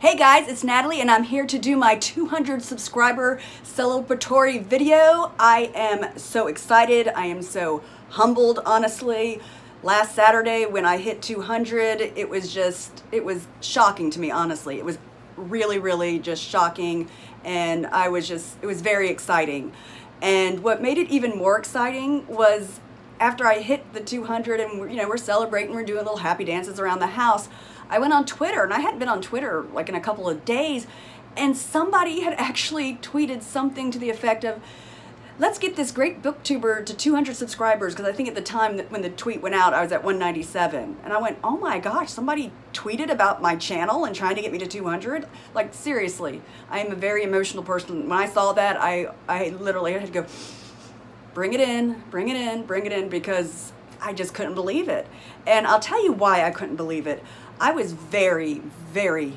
Hey guys, it's Natalie and I'm here to do my 200 subscriber celebratory video. I am so excited. I am so humbled, honestly. Last Saturday when I hit 200, it was shocking to me, honestly. It was really just shocking, and it was very exciting. And what made it even more exciting was after I hit the 200 and we're celebrating, we're doing little happy dances around the house, I went on Twitter, and I hadn't been on Twitter like in a couple of days, and somebody had actually tweeted something to the effect of, let's get this great booktuber to 200 subscribers, because I think at the time that when the tweet went out, I was at 197. And I went, oh my gosh, somebody tweeted about my channel and trying to get me to 200? Like, seriously, I am a very emotional person. When I saw that, I literally had to go, bring it in, bring it in, bring it in, because I just couldn't believe it. And I'll tell you why I couldn't believe it. I was very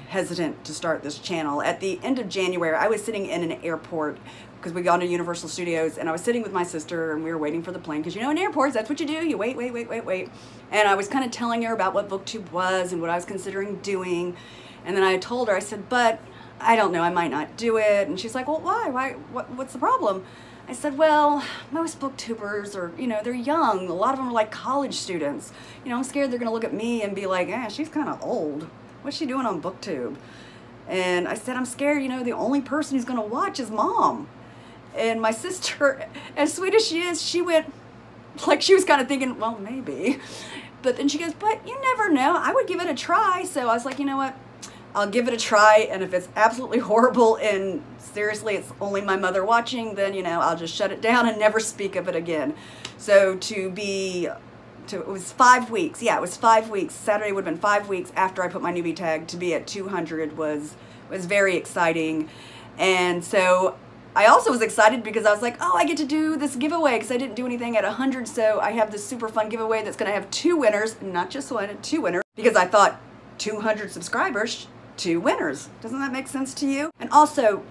hesitant to start this channel. At the end of January, I was sitting in an airport because we got to Universal Studios, and I was sitting with my sister and we were waiting for the plane, because in airports, that's what you do. You wait. And I was kind of telling her about what BookTube was and what I was considering doing. And then I told her, I said, but I don't know, I might not do it. And she's like, well, why? What's the problem? I said, well, most booktubers are, they're young. A lot of them are like college students. I'm scared they're going to look at me and be like, she's kind of old. What's she doing on BookTube? And I said, I'm scared, the only person who's going to watch is Mom. And my sister, as sweet as she is, she went, like, she was kind of thinking, well, maybe. But then she goes, but you never know. I would give it a try. So I was like, you know what? I'll give it a try, and if it's absolutely horrible and seriously it's only my mother watching, then I'll just shut it down and never speak of it again. So it was 5 weeks. Yeah, it was 5 weeks. Saturday would have been 5 weeks after I put my newbie tag. To be at 200 was very exciting. And so I also was excited because I was like, oh, I get to do this giveaway, because I didn't do anything at 100. So I have this super fun giveaway that's going to have 2 winners, not just one, 2 winners, because I thought 200 subscribers, 2 winners. Doesn't that make sense to you? And also,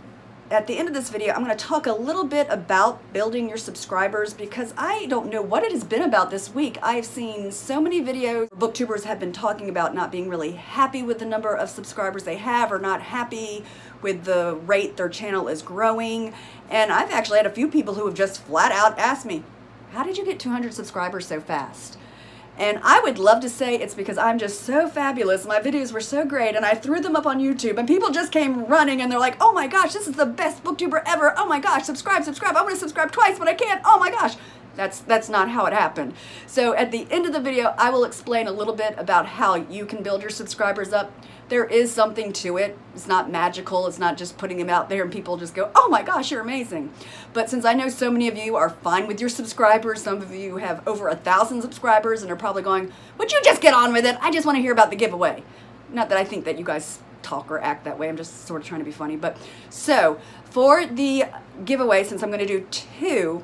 at the end of this video, I'm going to talk a little bit about building your subscribers, because I don't know what it has been about this week. I've seen so many videos where booktubers have been talking about not being really happy with the number of subscribers they have, or not happy with the rate their channel is growing. And I've actually had a few people who have just flat out asked me, how did you get 200 subscribers so fast? And I would love to say it's because I'm just so fabulous. My videos were so great, and I threw them up on YouTube, and people just came running, and they're like, oh my gosh, this is the best booktuber ever. Oh my gosh, subscribe. I want to subscribe twice, but I can't. Oh my gosh. That's not how it happened. So at the end of the video, I will explain a little bit about how you can build your subscribers up. There is something to it. It's not magical. It's not just putting them out there and people just go, oh my gosh, you're amazing. But since I know so many of you are fine with your subscribers, some of you have over 1,000 subscribers and are probably going, would you just get on with it? I just want to hear about the giveaway. Not that I think that you guys talk or act that way. I'm just sort of trying to be funny. But so for the giveaway, since I'm going to do 2,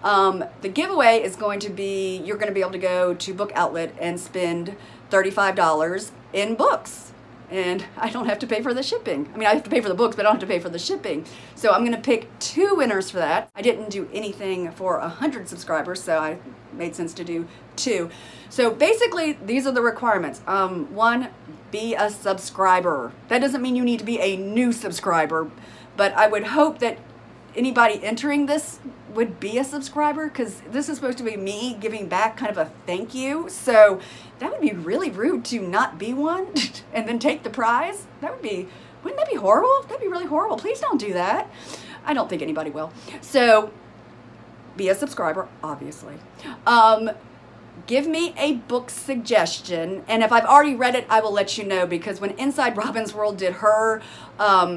the giveaway is going to be, you're going to be able to go to Book Outlet and spend $35 in books. And I don't have to pay for the shipping. I mean, I have to pay for the books, but I don't have to pay for the shipping. So I'm going to pick 2 winners for that. I didn't do anything for 100 subscribers, so it made sense to do 2. So basically, these are the requirements. 1, be a subscriber. That doesn't mean you need to be a new subscriber, but I would hope that anybody entering this would be a subscriber, because this is supposed to be me giving back, kind of a thank you. So that would be really rude to not be one and then take the prize. Wouldn't that be horrible? That'd be really horrible. Please don't do that. I don't think anybody will. So be a subscriber, obviously. Give me a book suggestion, and if I've already read it, I will let you know, because when Inside Robin's World did her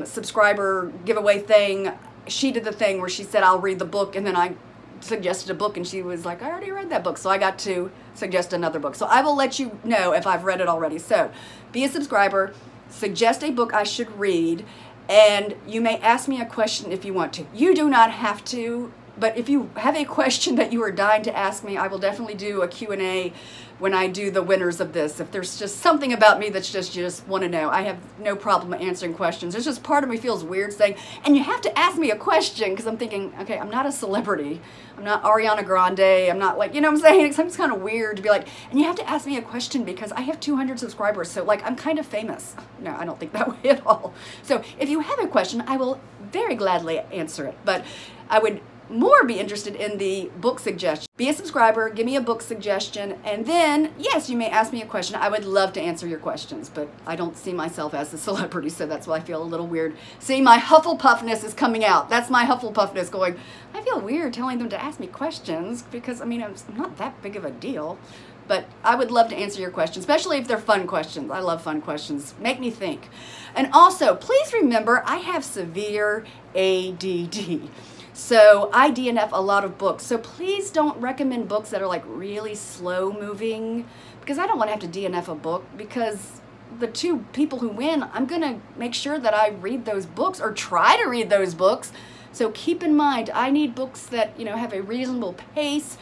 subscriber giveaway thing, she did the thing where she said, I'll read the book, and then I suggested a book, and she was like, I already read that book, so I got to suggest another book. So I will let you know if I've read it already. So be a subscriber, suggest a book I should read, and you may ask me a question if you want to. You do not have to But if you have a question that you are dying to ask me, I will definitely do a Q&A when I do the winners of this. If there's just something about me that's you just want to know, I have no problem answering questions. There's just part of me feels weird saying, and you have to ask me a question, because I'm thinking, okay, I'm not a celebrity. I'm not Ariana Grande. I'm not like, you know what I'm saying? It's kind of weird to be like, and you have to ask me a question because I have 200 subscribers. So like, I'm kind of famous. No, I don't think that way at all. So if you have a question, I will very gladly answer it. But I would more be interested in the book suggestion. Be a subscriber, give me a book suggestion, and then, yes, you may ask me a question. I would love to answer your questions, but I don't see myself as a celebrity, so that's why I feel a little weird. See, my Hufflepuffness is coming out. That's my Hufflepuffness going, I feel weird telling them to ask me questions because, I mean, I'm not that big of a deal. But I would love to answer your questions, especially if they're fun questions. I love fun questions. Make me think. And also, please remember, I have severe ADD. So I DNF a lot of books. So please don't recommend books that are like really slow moving, because I don't want to have to DNF a book, because the two people who win, I'm going to make sure that I read those books or try to read those books. So keep in mind, I need books that, you know, have a reasonable pace.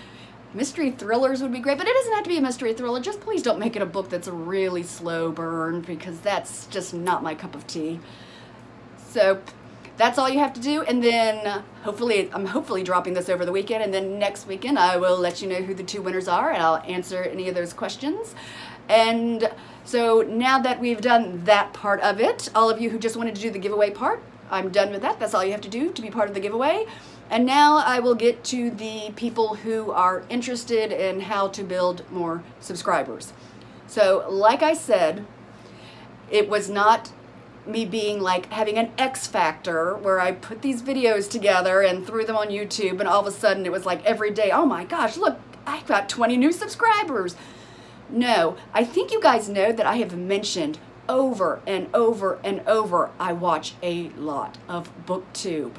Mystery thrillers would be great, but it doesn't have to be a mystery thriller. Just please don't make it a book that's a really slow burn, because that's just not my cup of tea. So that's all you have to do, and then I'm hopefully dropping this over the weekend, and then next weekend I will let you know who the two winners are, and I'll answer any of those questions. And so now that we've done that part of it, all of you who just wanted to do the giveaway part, I'm done with that. That's all you have to do to be part of the giveaway. And now I will get to the people who are interested in how to build more subscribers. So like I said, it was not me being like having an X factor where I put these videos together and threw them on YouTube, and all of a sudden it was like every day, oh my gosh, look, I've got 20 new subscribers. No, I think you guys know that I have mentioned over and over and over, I watch a lot of BookTube.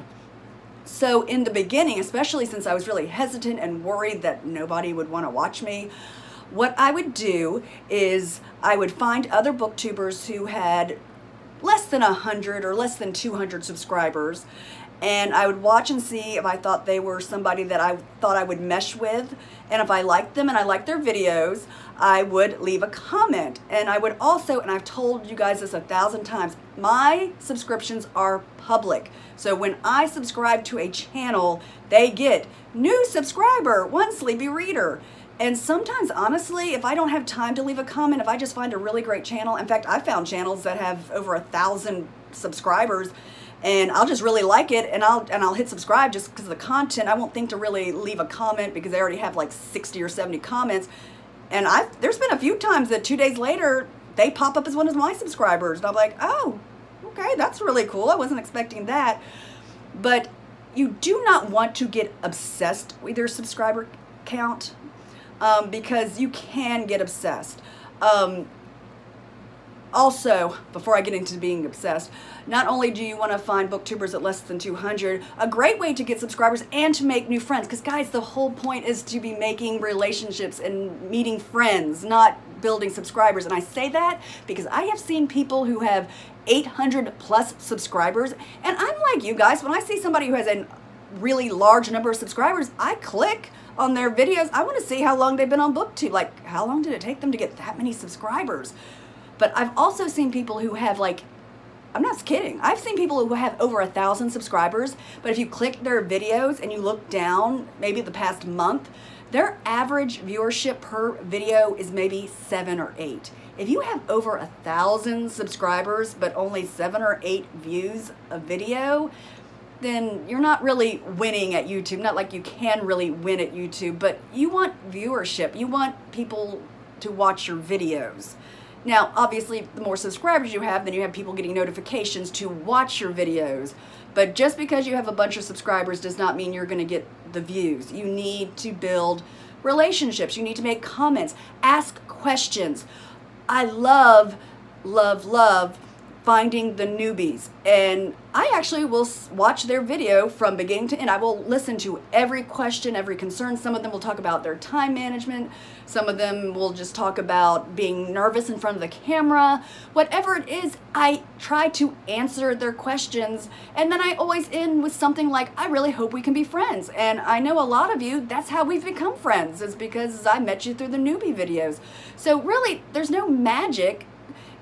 So in the beginning, especially since I was really hesitant and worried that nobody would want to watch me, what I would do is I would find other booktubers who had less than 100 or less than 200 subscribers, and I would watch and see if I thought they were somebody that I thought I would mesh with, and if I liked them and I liked their videos, I would leave a comment. And I would also, and I've told you guys this 1,000 times, my subscriptions are public. So when I subscribe to a channel, they get new subscriber, one sleepy reader. And sometimes, honestly, if I don't have time to leave a comment, if I just find a really great channel, in fact, I found channels that have over 1,000 subscribers, and I'll just really like it, and I'll hit subscribe just because of the content. I won't think to really leave a comment because they already have like 60 or 70 comments. And there's been a few times that 2 days later, they pop up as one of my subscribers, and I'm like, oh, okay, that's really cool. I wasn't expecting that. But you do not want to get obsessed with your subscriber count. Because you can get obsessed. Also, before I get into being obsessed, not only do you want to find booktubers at less than 200, a great way to get subscribers and to make new friends, because guys, the whole point is to be making relationships and meeting friends, not building subscribers. And I say that because I have seen people who have 800 plus subscribers, and I'm like you guys, when I see somebody who has a really large number of subscribers, I click on their videos. I want to see how long they've been on BookTube. Like, how long did it take them to get that many subscribers? But I've also seen people who have, like, I'm not kidding, I've seen people who have over 1,000 subscribers, but if you click their videos and you look down maybe the past month, their average viewership per video is maybe 7 or 8. If you have over 1,000 subscribers but only 7 or 8 views a video, then you're not really winning at YouTube. Not like you can really win at YouTube, but you want viewership. You want people to watch your videos. Now, obviously, the more subscribers you have, then you have people getting notifications to watch your videos. But just because you have a bunch of subscribers does not mean you're going to get the views. You need to build relationships. You need to make comments, ask questions. I love finding the newbies. And I actually will watch their video from beginning to end. I will listen to every question, every concern. Some of them will talk about their time management. Some of them will just talk about being nervous in front of the camera. Whatever it is, I try to answer their questions. And then I always end with something like, I really hope we can be friends. And I know a lot of you, that's how we've become friends, is because I met you through the newbie videos. So really, there's no magic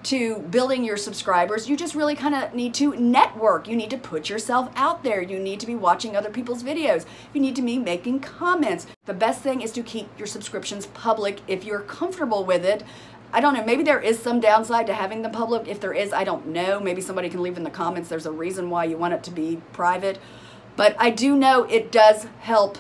to building your subscribers. You just really kind of need to network. You need to put yourself out there. You need to be watching other people's videos. You need to be making comments. The best thing is to keep your subscriptions public if you're comfortable with it. I don't know, maybe there is some downside to having them public. If there is, I don't know. Maybe somebody can leave in the comments there's a reason why you want it to be private. But I do know it does help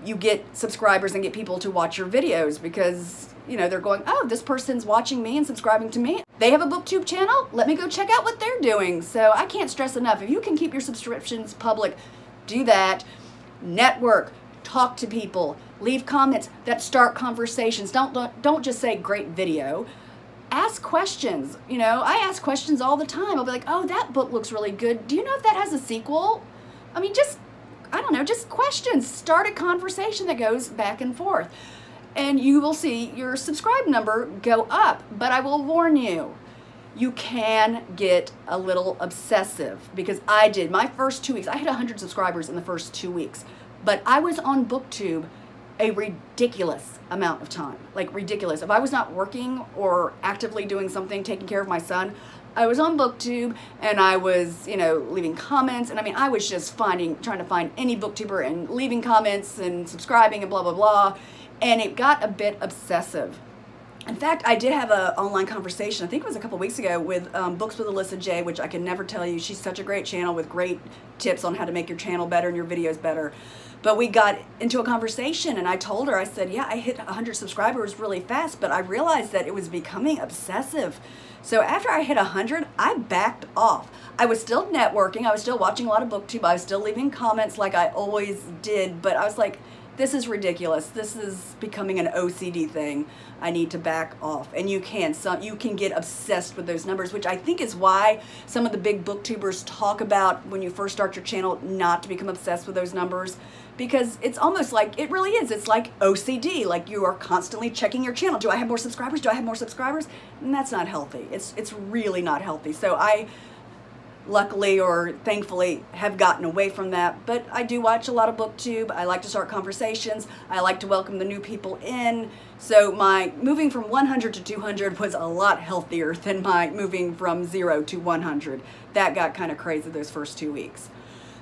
you get subscribers and get people to watch your videos, because you know, they're going, oh, this person's watching me and subscribing to me. They have a BookTube channel. Let me go check out what they're doing. So I can't stress enough. If you can keep your subscriptions public, do that. Network, talk to people, leave comments that start conversations. Don't just say great video. Ask questions. You know, I ask questions all the time. I'll be like, oh, that book looks really good. Do you know if that has a sequel? I mean, I don't know, just questions. Start a conversation that goes back and forth. And you will see your subscribe number go up. But I will warn you, you can get a little obsessive, because I did. My first 2 weeks, I had 100 subscribers in the first 2 weeks, but I was on BookTube a ridiculous amount of time, like ridiculous. If I was not working or actively doing something, taking care of my son, I was on BookTube and I was, you know, leaving comments. And I mean, I was just trying to find any BookTuber and leaving comments and subscribing and blah, blah, blah. And it got a bit obsessive. In fact, I did have an online conversation, I think it was a couple weeks ago, with Books with Alyssa J, which I can never tell you. She's such a great channel with great tips on how to make your channel better and your videos better. But we got into a conversation and I told her, I said, yeah, I hit 100 subscribers really fast, but I realized that it was becoming obsessive. So after I hit 100, I backed off. I was still networking. I was still watching a lot of BookTube. I was still leaving comments like I always did, but I was like, this is ridiculous. This is becoming an OCD thing. I need to back off. And you can get obsessed with those numbers, which I think is why some of the big booktubers talk about when you first start your channel not to become obsessed with those numbers, because it's almost like, it really is. It's like OCD, like you are constantly checking your channel. Do I have more subscribers? Do I have more subscribers? And that's not healthy. It's really not healthy. So I luckily or thankfully have gotten away from that, but I do watch a lot of BookTube. I like to start conversations. I like to welcome the new people in. So my moving from 100 to 200 was a lot healthier than my moving from 0 to 100. That got kind of crazy those first 2 weeks.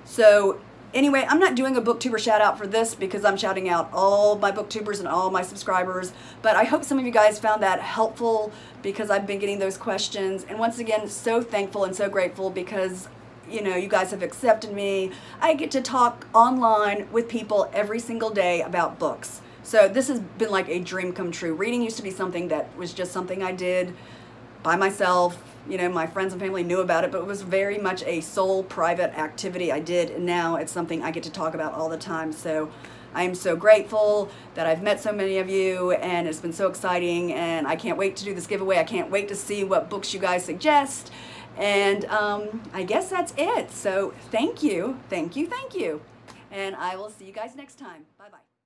So anyway, I'm not doing a booktuber shout out for this because I'm shouting out all my booktubers and all my subscribers, but I hope some of you guys found that helpful, because I've been getting those questions. And once again, so thankful and so grateful because, you know, you guys have accepted me. I get to talk online with people every single day about books. So this has been like a dream come true. Reading used to be something that was just something I did by myself. You know, my friends and family knew about it, but it was very much a sole private activity I did, and now it's something I get to talk about all the time. So I am so grateful that I've met so many of you, and it's been so exciting, and I can't wait to do this giveaway. I can't wait to see what books you guys suggest, and I guess that's it. So thank you, thank you, thank you, and I will see you guys next time. Bye-bye.